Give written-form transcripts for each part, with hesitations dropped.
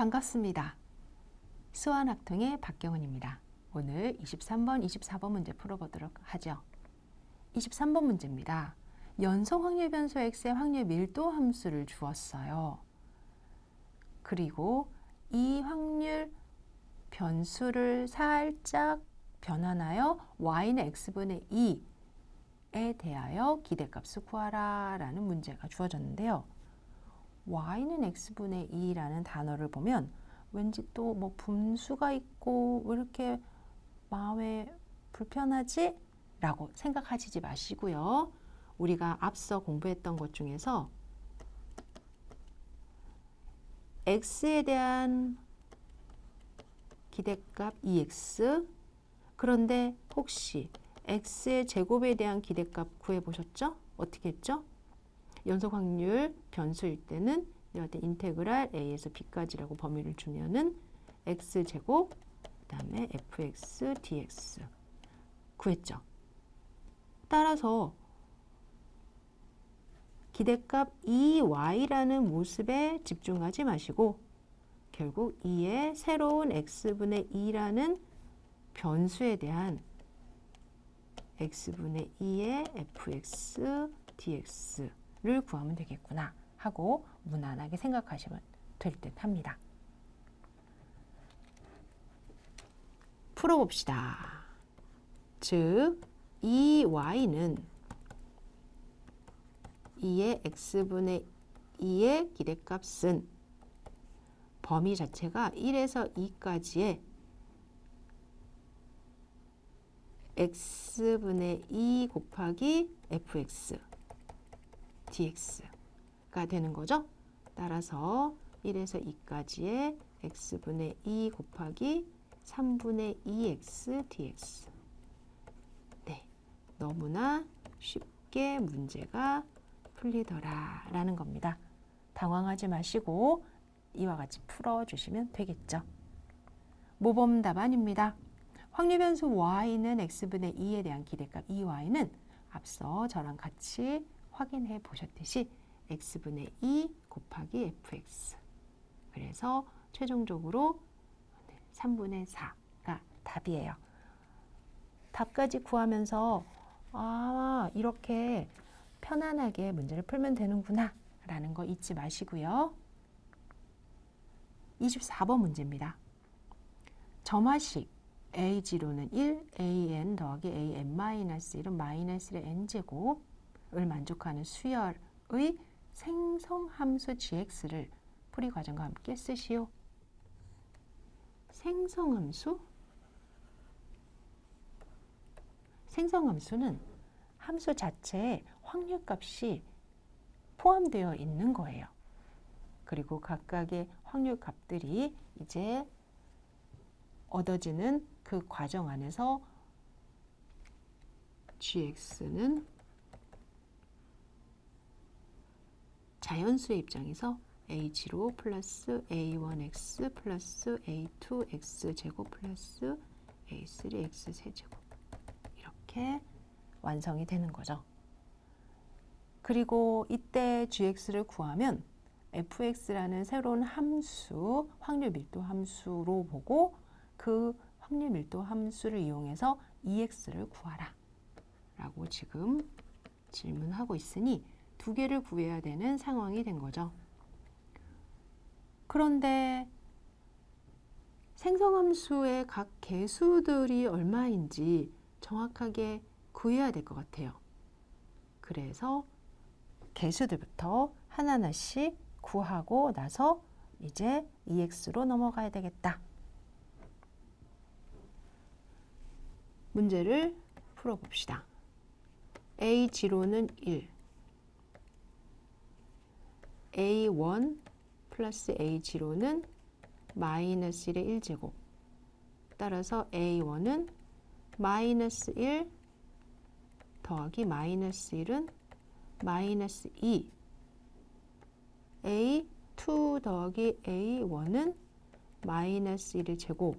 반갑습니다. 수완학통의 박경은입니다. 오늘 23번, 24번 문제 풀어보도록 하죠. 23번 문제입니다. 연속 확률 변수 x의 확률 밀도 함수를 주었어요. 그리고 이 확률 변수를 살짝 변환하여 y는 x분의 2에 대하여 기대값을 구하라 라는 문제가 주어졌는데요. y는 x분의 2라는 단어를 보면 왠지 또 뭐 분수가 있고 왜 이렇게 마음에 불편하지? 라고 생각하시지 마시고요. 우리가 앞서 공부했던 것 중에서 x에 대한 기대값 2x, 그런데 혹시 x의 제곱에 대한 기대값 구해보셨죠? 어떻게 했죠? 연속 확률 변수일 때는 인테그랄 a에서 b까지라고 범위를 주면은 x제곱 그 다음에 fx dx 구했죠. 따라서 기대값 2y라는 모습에 집중하지 마시고 결국 2의 새로운 x분의 2라는 변수에 대한 x분의 2의 fx dx를 구하면 되겠구나 하고 무난하게 생각하시면 될 듯 합니다. 풀어봅시다. 즉 2y는 2의 x분의 2의 기대값은 범위 자체가 1에서 2까지의 x분의 2 곱하기 fx dx가 되는 거죠. 따라서 1에서 2까지의 x분의 2 곱하기 3분의 2x dx. 네, 너무나 쉽게 문제가 풀리더라 라는 겁니다. 당황하지 마시고 이와 같이 풀어주시면 되겠죠. 모범 답안입니다. 확률 변수 y는 x분의 2에 대한 기대값 2y는 앞서 저랑 같이 확인해 보셨듯이 x분의 2 곱하기 fx. 그래서 최종적으로 3분의 4가 답이에요. 답까지 구하면서 이렇게 편안하게 문제를 풀면 되는구나 라는 거 잊지 마시고요. 24번 문제입니다. 점화식 a0는 1, an 더하기 an-1은 마이너스 1의 n제곱을 만족하는 수열의 생성함수 gx를 풀이 과정과 함께 쓰시오. 생성함수? 생성함수는 함수 자체에 확률값이 포함되어 있는 거예요. 그리고 각각의 확률값들이 이제 얻어지는 그 과정 안에서 gx는 자연수의 입장에서 a0 플러스 a1x 플러스 a2x 제곱 플러스 a3x 세제곱 이렇게 완성이 되는 거죠. 그리고 이때 gx를 구하면 fx라는 새로운 함수, 확률 밀도 함수로 보고 그 확률 밀도 함수를 이용해서 ex를 구하라 라고 지금 질문하고 있으니 두 개를 구해야 되는 상황이 된 거죠. 그런데 생성함수의 각 개수들이 얼마인지 정확하게 구해야 될 것 같아요. 그래서 개수들부터 하나하나씩 구하고 나서 이제 ex로 넘어가야 되겠다. 문제를 풀어봅시다. a0는 1, a1 플러스 a0는 마이너스 1의 1제곱. 따라서 a1은 마이너스 1 더하기 마이너스 1은 마이너스 2. a2 더하기 a1은 마이너스 1의 제곱.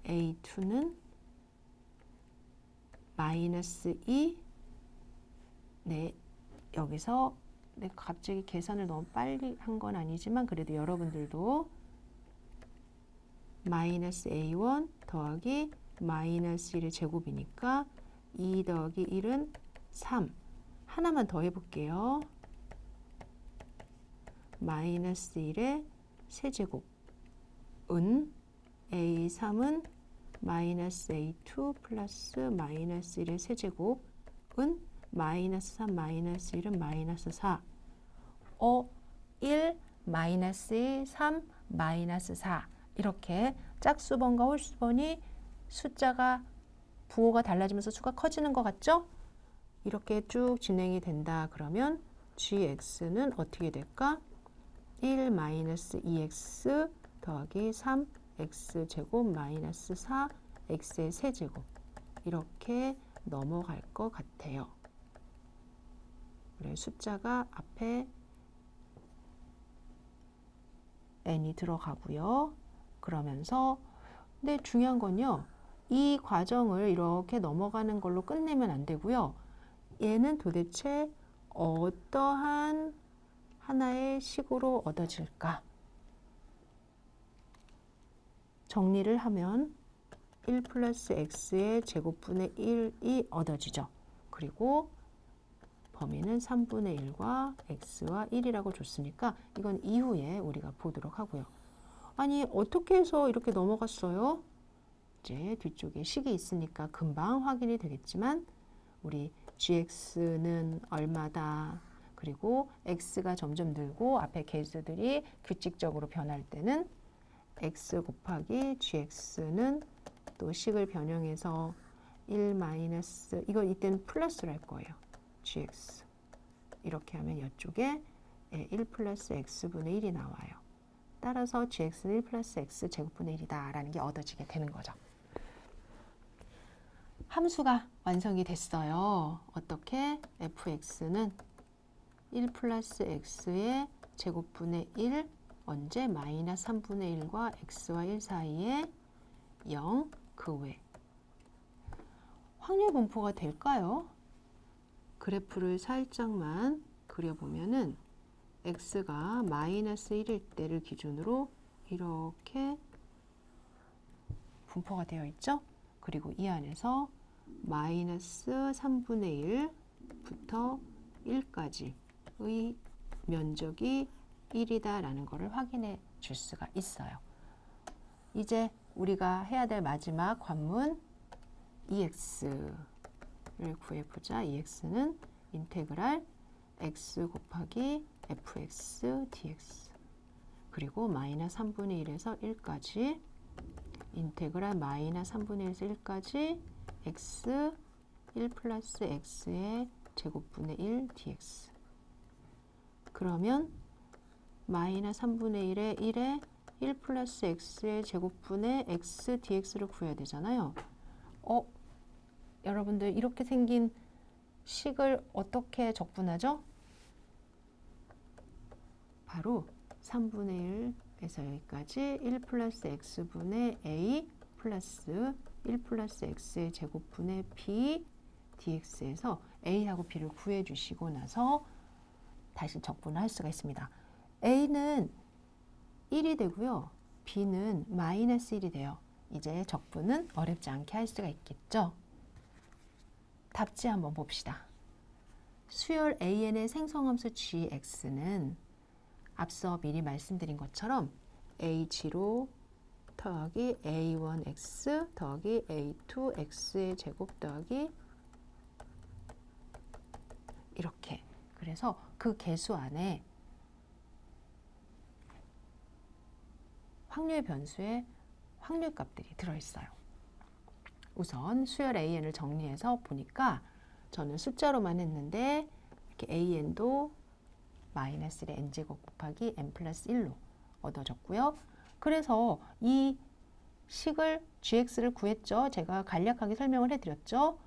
a2는 마이너스 2. 네, 여기서 내가 갑자기 계산을 너무 빨리 한 건 아니지만 그래도 여러분들도 마이너스 A1 더하기 마이너스 1의 제곱이니까 2 더하기 1은 3. 하나만 더 해볼게요. 마이너스 1의 세제곱은 A3은 마이너스 A2 플러스 마이너스 1의 세제곱은 마이너스 3 마이너스 1은 마이너스 4. 1 마이너스 1 3 마이너스 4 이렇게 짝수번과 홀수번이 숫자가 부호가 달라지면서 수가 커지는 것 같죠? 이렇게 쭉 진행이 된다 그러면 gx는 어떻게 될까? 1 마이너스 2x 더하기 3x 제곱 마이너스 4x의 세제곱 이렇게 넘어갈 것 같아요. 그래, 숫자가 앞에 n이 들어가고요. 그러면서 근데 중요한 건요. 이 과정을 이렇게 넘어가는 걸로 끝내면 안 되고요. 얘는 도대체 어떠한 하나의 식으로 얻어질까? 정리를 하면 1 플러스 x의 제곱분의 1이 얻어지죠. 그리고 범위는 3분의 1과 x와 1이라고 줬으니까 이건 이후에 우리가 보도록 하고요. 아니 어떻게 해서 이렇게 넘어갔어요? 이제 뒤쪽에 식이 있으니까 금방 확인이 되겠지만 우리 gx는 얼마다 그리고 x가 점점 늘고 앞에 개수들이 규칙적으로 변할 때는 x 곱하기 gx는 또 식을 변형해서 1 마이너스 이거 이때는 플러스로 할 거예요. gx 이렇게 하면 이쪽에 1 플러스 x분의 1이 나와요. 따라서 gx는 1 플러스 x 제곱분의 1이다 라는 게 얻어지게 되는 거죠. 함수가 완성이 됐어요. 어떻게? fx는 1 플러스 x의 제곱분의 1 언제? 마이너스 3분의 1과 x와 1 사이에 0 그 외 확률 분포가 될까요? 그래프를 살짝만 그려보면은 x가 마이너스 1일 때를 기준으로 이렇게 분포가 되어 있죠. 그리고 이 안에서 마이너스 3분의 1부터 1까지의 면적이 1이다 라는 것을 확인해 줄 수가 있어요. 이제 우리가 해야 될 마지막 관문 EX를 구해보자. EX는 인테그랄 x 곱하기 fx dx 그리고 마이너스 3분의 1에서 1까지 인테그랄 마이너스 3분의 1에서 1까지 x 1 플러스 x의 제곱분의 1 dx 그러면 마이너스 3분의 1에 1에 1 플러스 x의 제곱분의 x dx를 구해야 되잖아요. 여러분들 이렇게 생긴 식을 어떻게 적분하죠? 바로 3분의 1에서 여기까지 1 플러스 x분의 a 플러스 1 플러스 x의 제곱분의 b dx에서 a하고 b를 구해주시고 나서 다시 적분을 할 수가 있습니다. a는 1이 되고요. b는 마이너스 1이 돼요. 이제 적분은 어렵지 않게 할 수가 있겠죠. 답지 한번 봅시다. 수열 AN의 생성함수 gx는 앞서 미리 말씀드린 것처럼 a0 더하기 a1x 더하기 a2x의 제곱 더하기 이렇게 그래서 그 개수 안에 확률 변수의 확률값들이 들어있어요. 우선 수열 AN을 정리해서 보니까 저는 숫자로만 했는데 이렇게 AN도 마이너스 1의 n제곱 곱하기 n 플러스 1로 얻어졌고요. 그래서 이 식을 gx를 구했죠. 제가 간략하게 설명을 해드렸죠.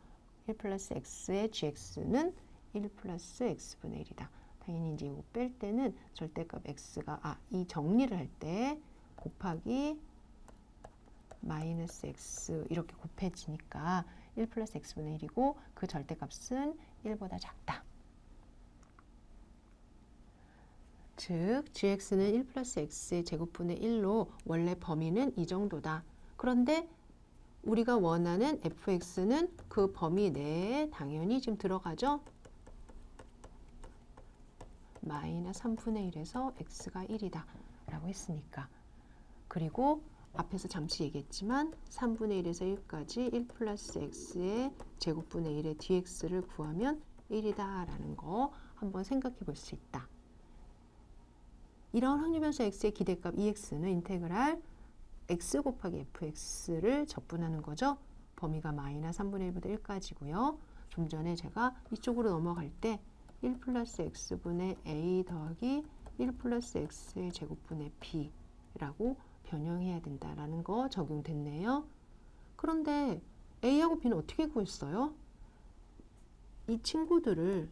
1 플러스 x의 gx는 1 플러스 x분의 1이다. 당연히 이제 이거 뺄 때는 절대값 x가 이 정리를 할 때 곱하기 마이너스 x 이렇게 곱해지니까 1 플러스 x분의 1이고 그 절대값은 1보다 작다. 즉 gx는 1 플러스 x의 제곱분의 1로 원래 범위는 이 정도다. 그런데 우리가 원하는 fx는 그 범위 내에 당연히 지금 들어가죠. 마이너스 3분의 1에서 x가 1이다 라고 했으니까. 그리고 앞에서 잠시 얘기했지만 3분의 1에서 1까지 1 플러스 x의 제곱분의 1의 dx를 구하면 1이다 라는 거 한번 생각해 볼 수 있다. 이런 확률변수 x의 기대값 EX는 인테그랄 x 곱하기 fx를 적분하는 거죠. 범위가 마이너스 3분의 1보다 1까지고요. 좀 전에 제가 이쪽으로 넘어갈 때 1 플러스 x분의 a 더하기 1 플러스 x의 제곱분의 b라고 변형해야 된다라는 거 적용됐네요. 그런데 a하고 b는 어떻게 구했어요? 이 친구들을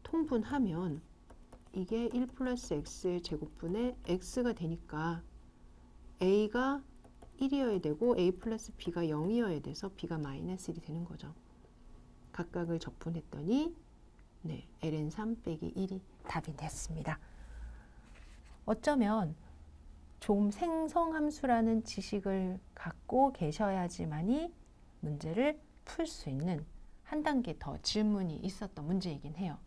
통분하면 이게 1 플러스 x의 제곱분의 x가 되니까 a가 1이어야 되고 a 플러스 b가 0이어야 돼서 b가 마이너스 1이 되는 거죠. 각각을 적분했더니 네, ln3 빼기 1이 답이 됐습니다. 어쩌면 좀 생성함수라는 지식을 갖고 계셔야지만이 문제를 풀 수 있는 한 단계 더 질문이 있었던 문제이긴 해요.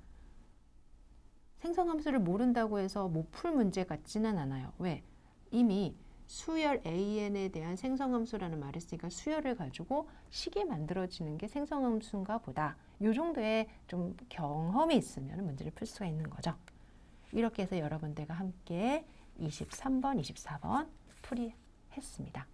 생성함수를 모른다고 해서 못 풀 문제 같지는 않아요. 왜? 이미 수열 AN에 대한 생성함수라는 말을 했으니까 수열을 가지고 식이 만들어지는 게 생성함수인가 보다. 이 정도의 좀 경험이 있으면 문제를 풀 수가 있는 거죠. 이렇게 해서 여러분들과 함께 23번, 24번 풀이했습니다.